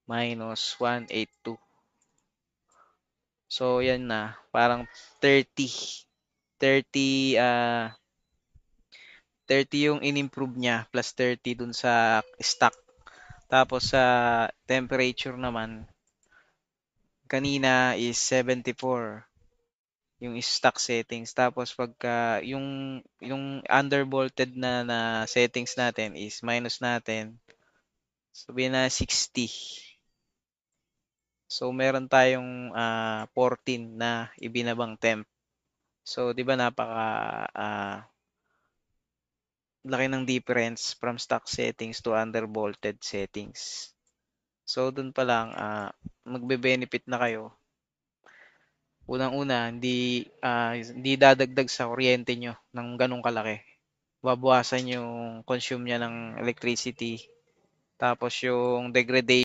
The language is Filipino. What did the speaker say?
minus 182. So, yan na. Parang 30. 30 yung in-improve niya plus 30 dun sa stock. Tapos sa temperature naman, kanina is 74 yung stock settings. Tapos pagka yung undervolted na settings natin is minus natin. Sabihin na 60. So meron tayong 14 na ibinabang temp. So 'di ba napaka laki ng difference from stock settings to undervolted settings. So dun pa lang magbe-benefit na kayo. Unang-una, hindi dadagdag sa kuryente nyo ng ganong kalaki. Babawasan yung consume niya ng electricity. Tapos yung degradation